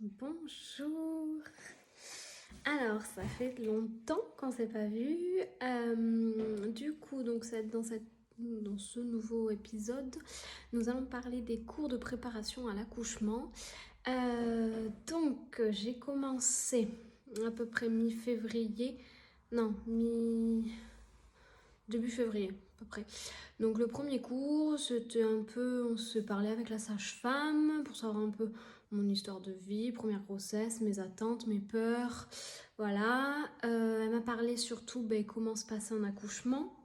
Bonjour. Alors, ça fait longtemps qu'on s'est pas vu. Du coup, donc dans ce nouveau épisode, nous allons parler des cours de préparation à l'accouchement. Donc, j'ai commencé à peu près mi-février. Non, début février, à peu près. Donc le premier cours, c'était un peu, on se parlait avec la sage-femme pour savoir un peu mon histoire de vie, première grossesse, mes attentes, mes peurs, voilà. Elle m'a parlé surtout comment se passait un accouchement,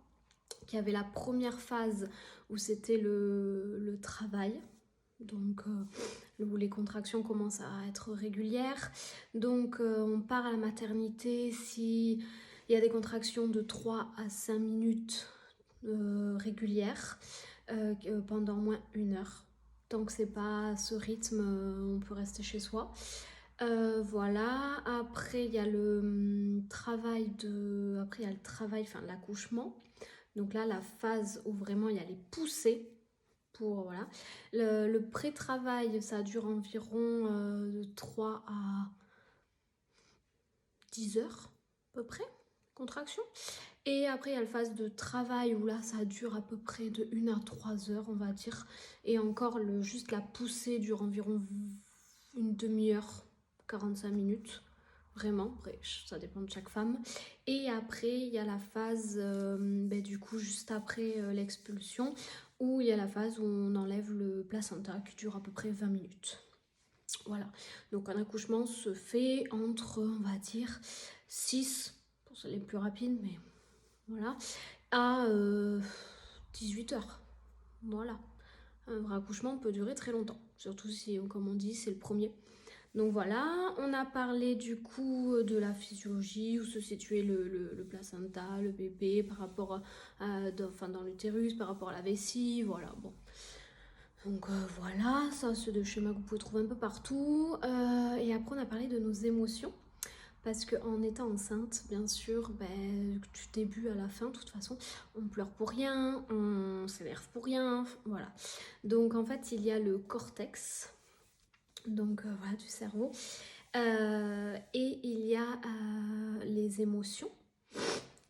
qu'il y avait la première phase où c'était le travail, donc où les contractions commencent à être régulières. Donc on part à la maternité si il y a des contractions de 3 à 5 minutes régulière pendant au moins 1 heure. Tant que c'est pas ce rythme, on peut rester chez soi. Voilà. Après, il y a le travail Après, il y a le travail, enfin l'accouchement. Donc là, la phase où vraiment il y a les poussées. Voilà. Le pré-travail, ça dure environ de 3 à 10 heures, à peu près, contraction. Et après, il y a la phase de travail où là, ça dure à peu près de 1 à 3 heures, on va dire. Et encore, juste la poussée dure environ une demi-heure, 45 minutes. Vraiment, après, ça dépend de chaque femme. Et après, il y a la phase, du coup, juste après l'expulsion, où il y a la phase où on enlève le placenta qui dure à peu près 20 minutes. Voilà. Donc, un accouchement se fait entre, on va dire, 6, pour les plus rapides, mais voilà, à 18 heures. Voilà. Un vrai accouchement peut durer très longtemps, surtout si, comme on dit, c'est le premier. Donc voilà, on a parlé du coup de la physiologie, où se situait le placenta, le bébé, par rapport dans l'utérus, par rapport à la vessie, voilà, bon. Donc voilà, ça c'est des schémas que vous pouvez trouver un peu partout. Et après on a parlé de nos émotions. Parce qu'en étant enceinte, bien sûr, du début à la fin, de toute façon, on pleure pour rien, on s'énerve pour rien, voilà. Donc en fait, il y a le cortex, donc voilà, du cerveau, et il y a les émotions.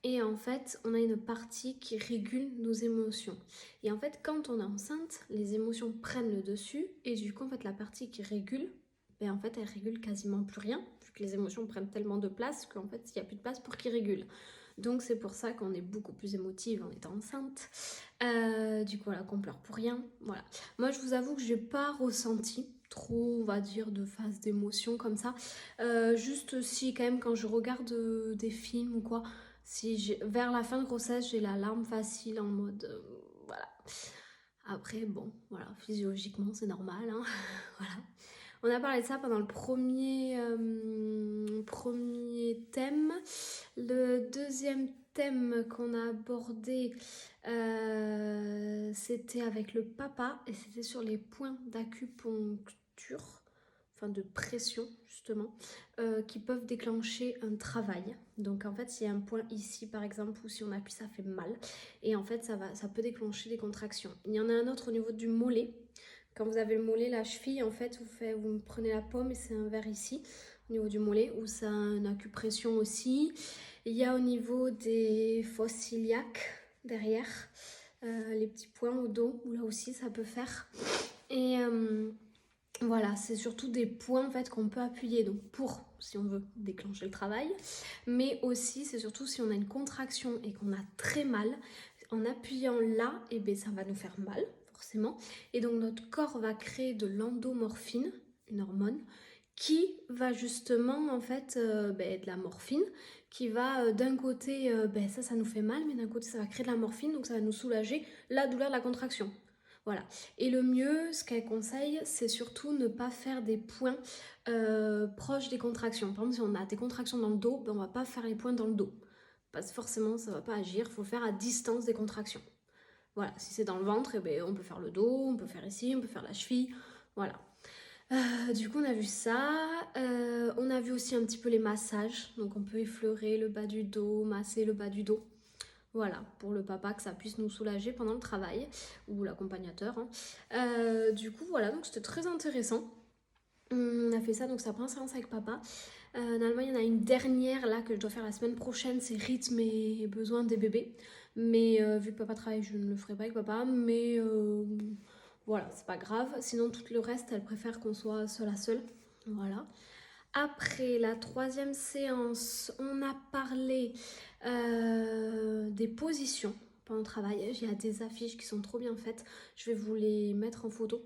Et en fait, on a une partie qui régule nos émotions. Et en fait, quand on est enceinte, les émotions prennent le dessus, et du coup, en fait, la partie qui régule, en fait, elle régule quasiment plus rien, vu que les émotions prennent tellement de place qu'en fait, il n'y a plus de place pour qu'ils régulent. Donc, c'est pour ça qu'on est beaucoup plus émotive en étant enceinte. Du coup, voilà, qu'on pleure pour rien. Voilà. Moi, je vous avoue que j'ai pas ressenti trop, on va dire, de phase d'émotion comme ça. Juste si, quand même, quand je regarde des films ou quoi, si vers la fin de grossesse, j'ai la larme facile en mode... voilà. Après, bon, voilà, physiologiquement, c'est normal, hein. Voilà. On a parlé de ça pendant le premier thème. Le deuxième thème qu'on a abordé, c'était avec le papa et c'était sur les points d'acupuncture, enfin de pression justement, qui peuvent déclencher un travail. Donc en fait, s'il y a un point ici par exemple où si on appuie ça fait mal et en fait ça peut déclencher des contractions. Il y en a un autre au niveau du mollet. Quand vous avez le mollet, la cheville, en fait, vous prenez la paume et c'est un verre ici, au niveau du mollet, où ça a une acupression aussi. Il y a au niveau des fosses iliaques, derrière, les petits points au dos, où là aussi ça peut faire. Et voilà, c'est surtout des points en fait qu'on peut appuyer, donc pour, si on veut, déclencher le travail. Mais aussi, c'est surtout si on a une contraction et qu'on a très mal, en appuyant là, ça va nous faire mal, forcément. Et donc notre corps va créer de l'endomorphine, une hormone, qui va justement en fait de la morphine, qui va d'un côté, ça nous fait mal, mais d'un côté ça va créer de la morphine, donc ça va nous soulager la douleur de la contraction. Voilà. Et le mieux, ce qu'elle conseille, c'est surtout ne pas faire des points proches des contractions. Par exemple, si on a des contractions dans le dos, on va pas faire les points dans le dos. Parce que forcément, ça va pas agir. Il faut faire à distance des contractions. Voilà. Si c'est dans le ventre, on peut faire le dos, on peut faire ici, on peut faire la cheville. Voilà. Du coup, on a vu ça. On a vu aussi un petit peu les massages. Donc, on peut effleurer le bas du dos, masser le bas du dos. Voilà, pour le papa, que ça puisse nous soulager pendant le travail, ou l'accompagnateur. Hein. Du coup, voilà, donc c'était très intéressant. On a fait ça, donc c'est la première séance avec papa. Normalement, il y en a une dernière là que je dois faire la semaine prochaine, c'est rythme et besoins des bébés. Mais vu que papa travaille, je ne le ferai pas avec papa. Mais voilà, c'est pas grave. Sinon, tout le reste, elle préfère qu'on soit seul à seul. Voilà. Après la troisième séance, on a parlé des positions pendant le travail. Il y a des affiches qui sont trop bien faites. Je vais vous les mettre en photo.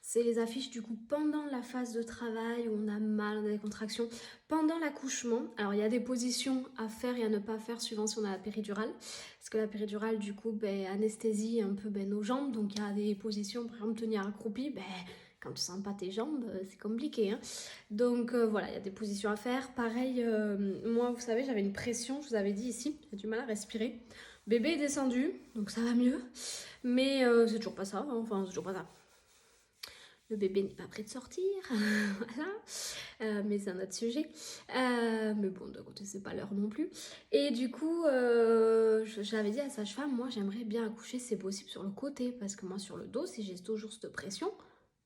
C'est les affiches du coup pendant la phase de travail où on a mal, on a des contractions. Pendant l'accouchement, alors il y a des positions à faire et à ne pas faire suivant si on a la péridurale. Parce que la péridurale du coup anesthésie un peu nos jambes. Donc il y a des positions, par exemple tenir accroupi, quand tu sens pas tes jambes, c'est compliqué. Hein. Donc voilà, il y a des positions à faire. Pareil, moi vous savez j'avais une pression, je vous avais dit ici, j'ai du mal à respirer. Bébé est descendu, donc ça va mieux. Mais c'est toujours pas ça, hein. Enfin c'est toujours pas ça. Le bébé n'est pas prêt de sortir, voilà, mais c'est un autre sujet. Mais bon, d'un côté, c'est pas l'heure non plus. Et du coup, j'avais dit à la sage-femme, moi, j'aimerais bien accoucher, si c'est possible, sur le côté, parce que moi, sur le dos, si j'ai toujours cette pression,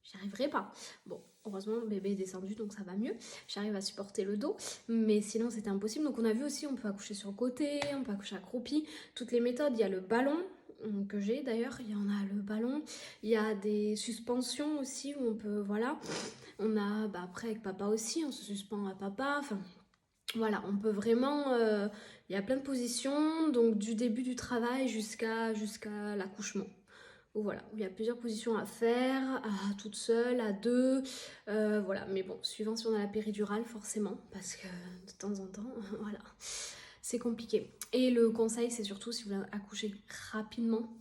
j'y arriverai pas. Bon, heureusement, le bébé est descendu, donc ça va mieux. J'arrive à supporter le dos, mais sinon, c'était impossible. Donc, on a vu aussi, on peut accoucher sur le côté, on peut accoucher accroupi. Toutes les méthodes, il y a le ballon que j'ai d'ailleurs, il y en a le ballon, il y a des suspensions aussi où on peut, voilà, on a, après avec papa aussi, on se suspend à papa, enfin, voilà, on peut vraiment, il y a plein de positions, donc du début du travail jusqu'à l'accouchement. Voilà, il y a plusieurs positions à faire, à toute seule, à deux, voilà. Mais bon, suivant si on a la péridurale, forcément, parce que de temps en temps, voilà, c'est compliqué. Et le conseil, c'est surtout si vous voulez accoucher rapidement,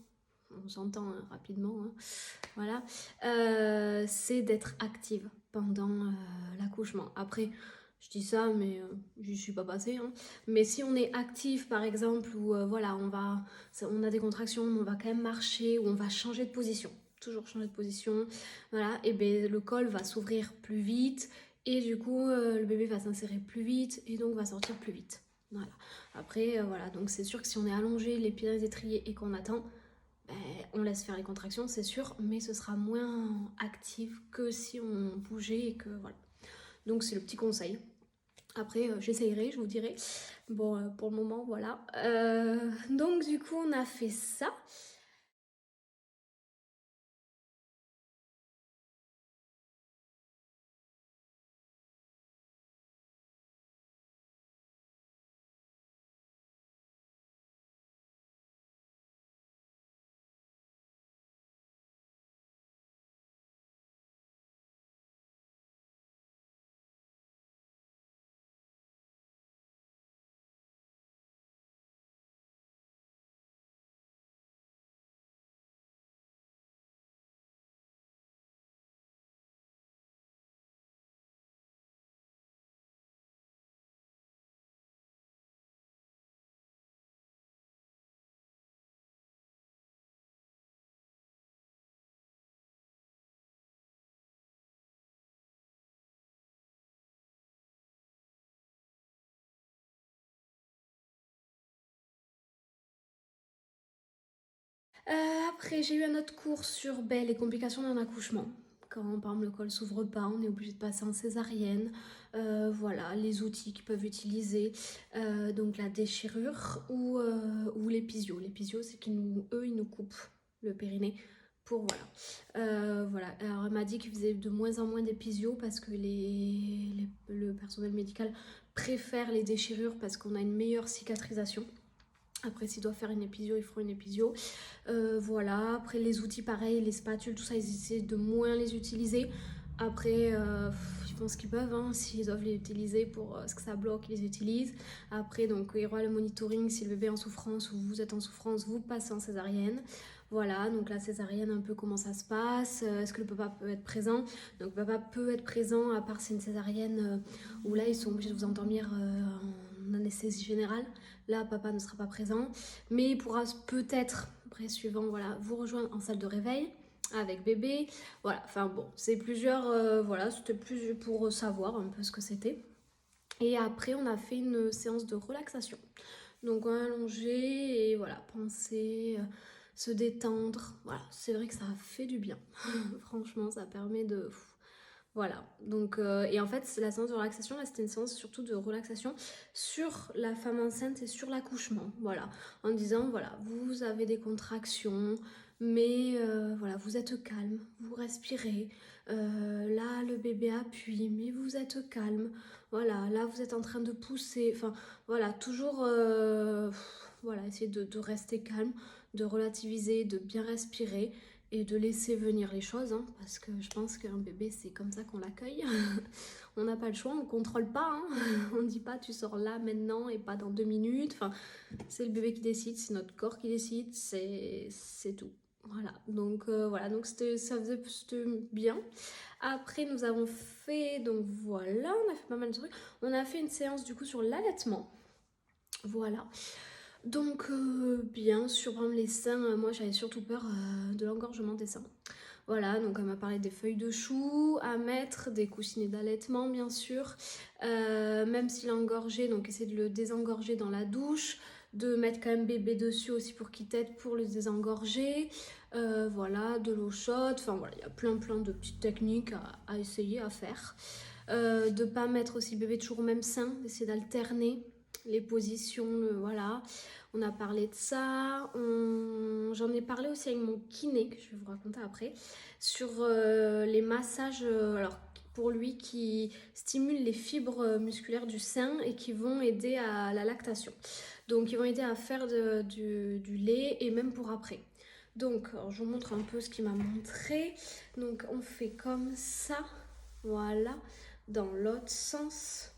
on s'entend hein, rapidement, hein, voilà, c'est d'être active pendant l'accouchement. Après, je dis ça, mais j'y suis pas passée. Hein. Mais si on est actif, par exemple, ou voilà, on a des contractions, on va quand même marcher, ou on va changer de position, toujours changer de position, voilà, et ben le col va s'ouvrir plus vite, et du coup, le bébé va s'insérer plus vite, et donc va sortir plus vite. Voilà. Après, voilà, donc c'est sûr que si on est allongé, les pieds dans les étriers et qu'on attend, on laisse faire les contractions, c'est sûr, mais ce sera moins actif que si on bougeait et que voilà. Donc c'est le petit conseil. Après, j'essayerai, je vous dirai. Bon, pour le moment, voilà. Donc du coup, on a fait ça. Après, j'ai eu un autre cours sur les complications d'un accouchement. Quand par exemple le col s'ouvre pas, on est obligé de passer en césarienne. Voilà, les outils qu'ils peuvent utiliser. Donc la déchirure ou l'épisio. L'épisio, c'est qu'ils ils nous coupent le périnée pour voilà. Voilà. Alors elle m'a dit qu'ils faisaient de moins en moins d'épisio parce que le personnel médical préfère les déchirures parce qu'on a une meilleure cicatrisation. Après, s'ils doivent faire une épisio, ils feront une épisio. Voilà. Après, les outils, pareil, les spatules, tout ça, ils essaient de moins les utiliser. Après, ils font ce qu'ils peuvent. Hein. S'ils doivent les utiliser pour ce que ça bloque, ils les utilisent. Après, donc, il y aura le monitoring. Si le bébé est en souffrance ou vous êtes en souffrance, vous passez en césarienne. Voilà, donc la césarienne, un peu comment ça se passe. Est-ce que le papa peut être présent? Donc, le papa peut être présent, à part c'est une césarienne où là, ils sont obligés de vous endormir en anesthésie générale. Là, papa ne sera pas présent, mais il pourra peut-être, après suivant, voilà, vous rejoindre en salle de réveil avec bébé. Voilà, enfin bon, c'est plusieurs, voilà, c'était plus pour savoir un peu ce que c'était. Et après, on a fait une séance de relaxation. Donc on a allongé et voilà, penser, se détendre. Voilà, c'est vrai que ça fait du bien. Franchement, ça permet Voilà, donc, et en fait, la séance de relaxation, là, c'était une séance surtout de relaxation sur la femme enceinte et sur l'accouchement, voilà, en disant, voilà, vous avez des contractions, mais voilà, vous êtes calme, vous respirez, là, le bébé appuie, mais vous êtes calme, voilà, là, vous êtes en train de pousser, enfin, voilà, toujours, voilà, essayer de rester calme, de relativiser, de bien respirer, et de laisser venir les choses, hein, parce que je pense qu'un bébé, c'est comme ça qu'on l'accueille. On n'a pas le choix, on ne contrôle pas. Hein. On ne dit pas tu sors là maintenant et pas dans 2 minutes. Enfin, c'est le bébé qui décide, c'est notre corps qui décide, c'est tout. Voilà, donc c'était bien. Après, nous avons fait, donc voilà, on a fait pas mal de trucs. On a fait une séance du coup sur l'allaitement. Voilà. Donc, bien sûr, par exemple, les seins, moi j'avais surtout peur de l'engorgement des seins. Voilà, donc elle m'a parlé des feuilles de chou à mettre, des coussinets d'allaitement bien sûr, même s'il est engorgé, donc essayer de le désengorger dans la douche, de mettre quand même bébé dessus aussi pour qu'il t'aide pour le désengorger, voilà, de l'eau chaude, enfin voilà, il y a plein de petites techniques à essayer, à faire. De pas mettre aussi bébé toujours au même sein, d'essayer d'alterner les positions, voilà. On a parlé de ça, j'en ai parlé aussi avec mon kiné, que je vais vous raconter après, sur les massages, alors pour lui qui stimulent les fibres musculaires du sein et qui vont aider à la lactation. Donc ils vont aider à faire du lait et même pour après. Donc alors, je vous montre un peu ce qu'il m'a montré. Donc on fait comme ça, voilà, dans l'autre sens.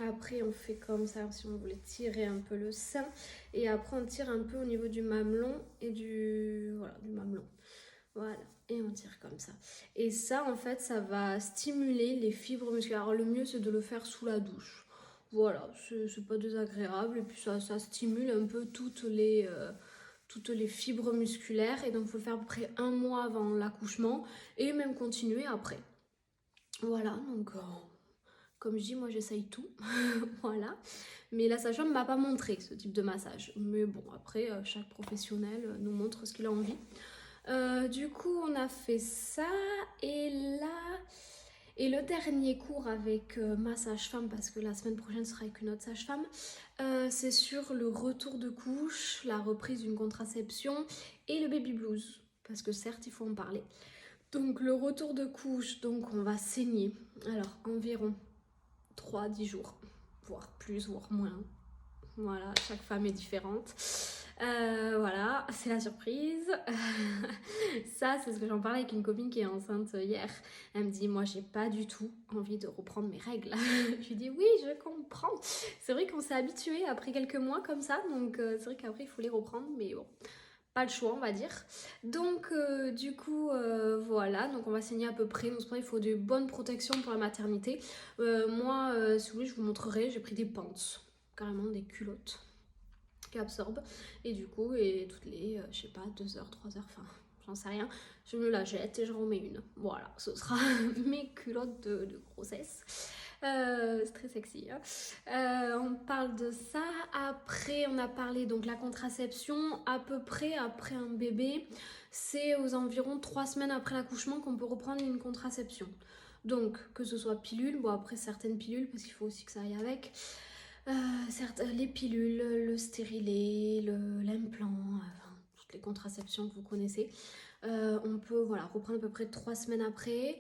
Après, on fait comme ça si on voulait tirer un peu le sein. Et après, on tire un peu au niveau du mamelon et du mamelon. Voilà, et on tire comme ça. Et ça, en fait, ça va stimuler les fibres musculaires. Alors, le mieux, c'est de le faire sous la douche. Voilà, c'est pas désagréable. Et puis, ça stimule un peu toutes les fibres musculaires. Et donc, il faut le faire à peu près 1 mois avant l'accouchement. Et même continuer après. Voilà, donc... comme je dis, moi j'essaye tout, voilà. Mais la sage-femme m'a pas montré ce type de massage. Mais bon, après, chaque professionnel nous montre ce qu'il a envie. Du coup, on a fait ça. Et là... Et le dernier cours avec ma sage-femme, parce que la semaine prochaine sera avec une autre sage-femme, c'est sur le retour de couche, la reprise d'une contraception et le baby blues. Parce que certes, il faut en parler. Donc le retour de couche, donc on va saigner. Alors environ 3-10 jours, voire plus, voire moins. Voilà, chaque femme est différente. Voilà, c'est la surprise. Ça, c'est ce que j'en parlais avec une copine qui est enceinte hier. Elle me dit, moi, j'ai pas du tout envie de reprendre mes règles. Je lui dis, oui, je comprends. C'est vrai qu'on s'est habitué après quelques mois comme ça, donc c'est vrai qu'après, il faut les reprendre, mais bon. Pas le choix, on va dire. Donc du coup voilà, donc on va saigner à peu près. Donc il faut de bonnes protections pour la maternité. Moi si vous voulez je vous montrerai, j'ai pris des pants, carrément des culottes qui absorbent. Et du coup toutes les je sais pas 2 heures, 3 heures, enfin j'en sais rien, je me la jette et je remets une. Voilà, ce sera mes culottes de grossesse. C'est très sexy. Hein. On parle de ça. Après, on a parlé donc la contraception. À peu près après un bébé, c'est aux environs 3 semaines après l'accouchement qu'on peut reprendre une contraception. Donc, que ce soit pilule, bon après certaines pilules, parce qu'il faut aussi que ça aille avec. Les pilules, le stérilet, l'implant, enfin, toutes les contraceptions que vous connaissez. On peut voilà, reprendre à peu près 3 semaines après.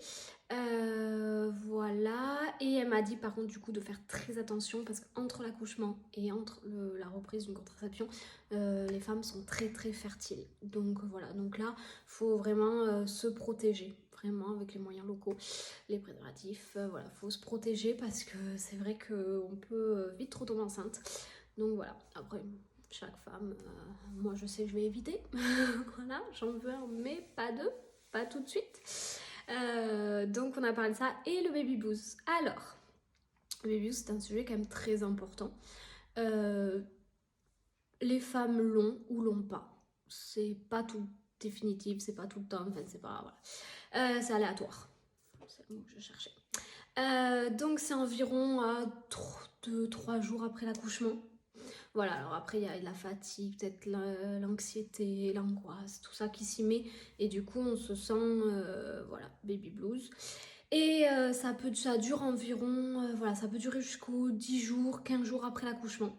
Voilà. Et elle m'a dit par contre du coup de faire très attention parce qu'entre l'accouchement et entre la reprise d'une contraception, les femmes sont très fertiles. Donc voilà, donc là, faut vraiment se protéger. Vraiment avec les moyens locaux, les préservatifs, voilà, faut se protéger parce que c'est vrai qu'on peut vite trop tomber enceinte. Donc voilà, après chaque femme, moi je sais que je vais éviter, voilà, j'en veux un mais pas deux, pas tout de suite. Donc on a parlé de ça et le baby blues. Alors, le baby blues c'est un sujet quand même très important. Les femmes l'ont ou l'ont pas. C'est pas tout définitif, c'est pas tout le temps, enfin c'est pas... Voilà. C'est aléatoire. C'est le mot que je cherchais. Donc c'est environ à 2-3 jours après l'accouchement. Voilà, alors après il y a la fatigue, peut-être l'anxiété, l'angoisse, tout ça qui s'y met. Et du coup on se sent, voilà, baby blues. Et ça dure environ, voilà, ça peut durer jusqu'aux 10 jours, 15 jours après l'accouchement.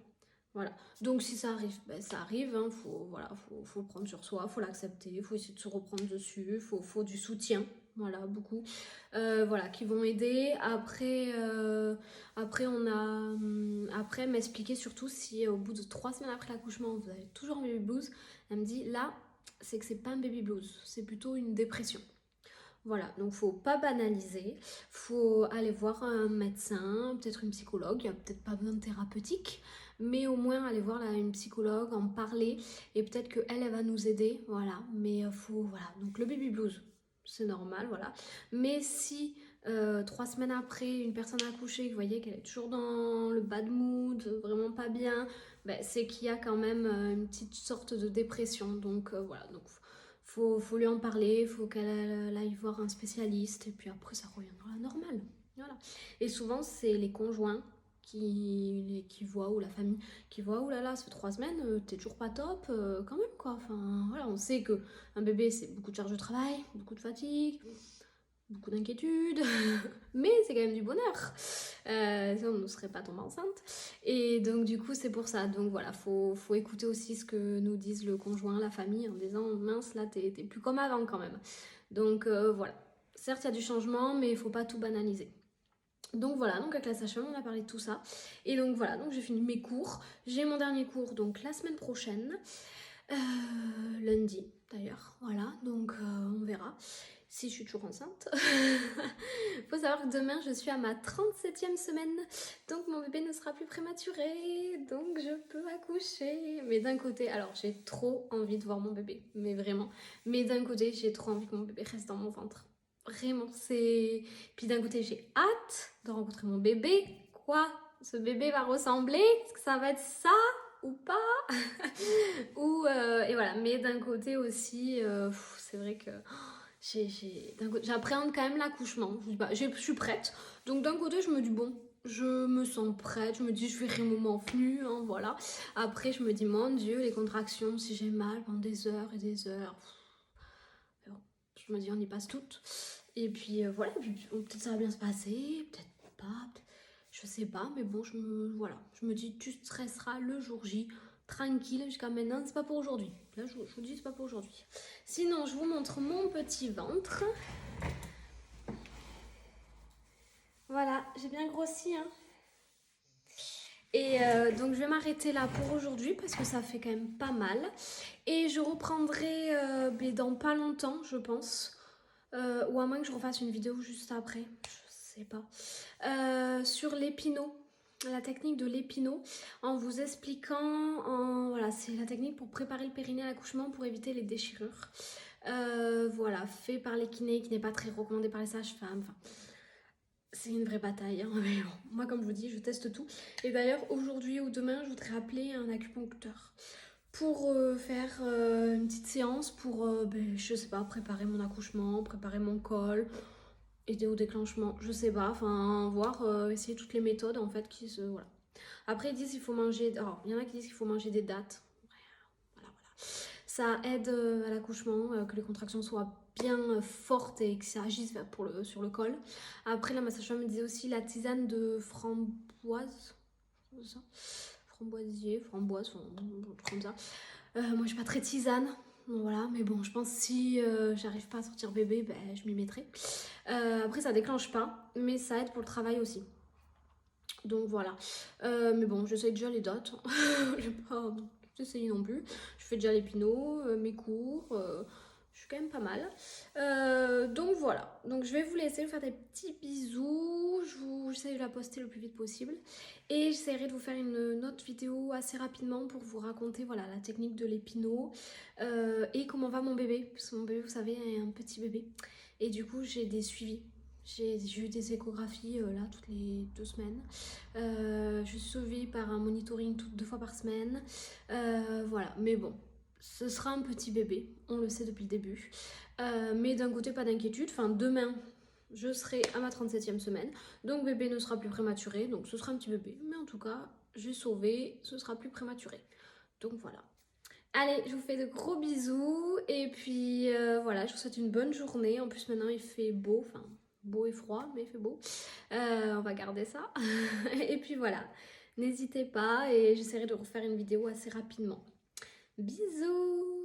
Voilà. Donc si ça arrive, ben, ça arrive, hein, voilà, faut le prendre sur soi, faut l'accepter, faut essayer de se reprendre dessus, faut du soutien, voilà, beaucoup, voilà, qui vont aider. Après m'expliquer surtout si au bout de 3 semaines après l'accouchement, vous avez toujours un baby blues, elle me dit là, c'est que c'est pas un baby blues, c'est plutôt une dépression. Voilà, donc faut pas banaliser, faut aller voir un médecin, peut-être une psychologue, il n'y a peut-être pas besoin de thérapeutique, mais au moins aller voir une psychologue, en parler, et peut-être qu'elle, elle va nous aider, voilà, mais voilà, donc le baby blues, c'est normal, voilà, mais si 3 semaines après, une personne a accouché, vous voyez qu'elle est toujours dans le bad mood, vraiment pas bien, ben, c'est qu'il y a quand même une petite sorte de dépression, donc voilà, donc faut lui en parler, faut qu'elle aille voir un spécialiste et puis après ça reviendra à la normale. Voilà. Et souvent c'est les conjoints qui voient ou la famille qui voient oh là là ça fait 3 semaines t'es toujours pas top quand même quoi. Enfin voilà on sait que un bébé c'est beaucoup de charge de travail, beaucoup de fatigue, beaucoup d'inquiétude, mais c'est quand même du bonheur. Sinon, on ne serait pas tombée enceinte. Et donc, du coup, c'est pour ça. Donc, voilà, faut écouter aussi ce que nous disent le conjoint, la famille, en disant mince, là, t'es plus comme avant quand même. Donc, voilà. Certes, il y a du changement, mais il faut pas tout banaliser. Donc voilà, donc avec la sage-femme, on a parlé de tout ça. Et donc voilà, donc j'ai fini mes cours. J'ai mon dernier cours donc la semaine prochaine. Lundi d'ailleurs, voilà, donc on verra si je suis toujours enceinte. Faut savoir que demain je suis à ma 37e semaine, donc mon bébé ne sera plus prématuré, donc je peux accoucher. Mais d'un côté, alors j'ai trop envie de voir mon bébé, mais vraiment. Mais d'un côté, j'ai trop envie que mon bébé reste dans mon ventre. Vraiment, c'est... Puis d'un côté, j'ai hâte de rencontrer mon bébé. Quoi ce bébé va ressembler? Est-ce que ça va être ça ou pas? Et voilà, mais d'un côté aussi, c'est vrai que j'appréhende quand même l'accouchement. Je suis prête. Donc d'un côté, je me dis bon, je me sens prête. Je me dis je verrai mon moment venu, hein, voilà. Après, je me dis mon Dieu, les contractions, si j'ai mal pendant des heures et des heures. Bon, je me dis on y passe toutes. Et puis voilà, peut-être ça va bien se passer, peut-être pas, je sais pas, mais bon, je me dis tu stresseras le jour J, tranquille, jusqu'à maintenant, c'est pas pour aujourd'hui. Là, je vous dis, c'est pas pour aujourd'hui. Sinon, je vous montre mon petit ventre. Voilà, j'ai bien grossi, hein. Et donc je vais m'arrêter là pour aujourd'hui parce que ça fait quand même pas mal. Et je reprendrai dans pas longtemps, je pense. Ou à moins que je refasse une vidéo juste après, je sais pas. Sur l'épinot, la technique de l'épinot, en vous expliquant, voilà, c'est la technique pour préparer le périnée à l'accouchement pour éviter les déchirures. Voilà, fait par les kinés, qui n'est pas très recommandé par les sages-femmes. Enfin, c'est une vraie bataille, hein, mais bon, moi comme je vous dis, je teste tout. Et d'ailleurs, aujourd'hui ou demain, je voudrais appeler un acupuncteur pour faire une petite séance pour, je sais pas, préparer mon accouchement, préparer mon col, aider au déclenchement, je sais pas, enfin, voir, essayer toutes les méthodes en fait qui se... Voilà. Après, ils disent qu'il faut manger... Alors, il y en a qui disent qu'il faut manger des dattes. Voilà, voilà. Ça aide à l'accouchement, que les contractions soient bien fortes et que ça agisse sur le col. Après, la sage-femme me disait aussi la tisane de framboise, c'est ça, framboise, enfin, un truc comme ça. Moi, je suis pas très tisane. Donc voilà, mais bon, je pense que si j'arrive pas à sortir bébé, ben, je m'y mettrai. Après, ça déclenche pas, mais ça aide pour le travail aussi. Donc voilà. Mais bon, j'essaye déjà les dates. J'ai pas essayé non plus. Je fais déjà les pinots, mes cours. Je suis quand même pas mal. Donc voilà. Donc je vais vous laisser, vous faire des petits bisous. J'essaie de la poster le plus vite possible. Et j'essaierai de vous faire une autre vidéo assez rapidement pour vous raconter voilà, la technique de l'épinot et comment va mon bébé. Parce que mon bébé, vous savez, est un petit bébé. Et du coup, j'ai des suivis. J'ai eu des échographies là toutes les 2 semaines. Je suis suivie par un monitoring 2 fois par semaine. Voilà, mais bon, ce sera un petit bébé, on le sait depuis le début. Mais d'un côté, pas d'inquiétude. Enfin, demain, je serai à ma 37e semaine. Donc bébé ne sera plus prématuré. Donc ce sera un petit bébé. Mais en tout cas, j'ai sauvé, ce sera plus prématuré. Donc voilà. Allez, je vous fais de gros bisous. Et puis voilà, je vous souhaite une bonne journée. En plus, maintenant, il fait beau. Enfin, beau et froid, mais il fait beau. On va garder ça. Et puis voilà, n'hésitez pas et j'essaierai de refaire une vidéo assez rapidement. Bisous!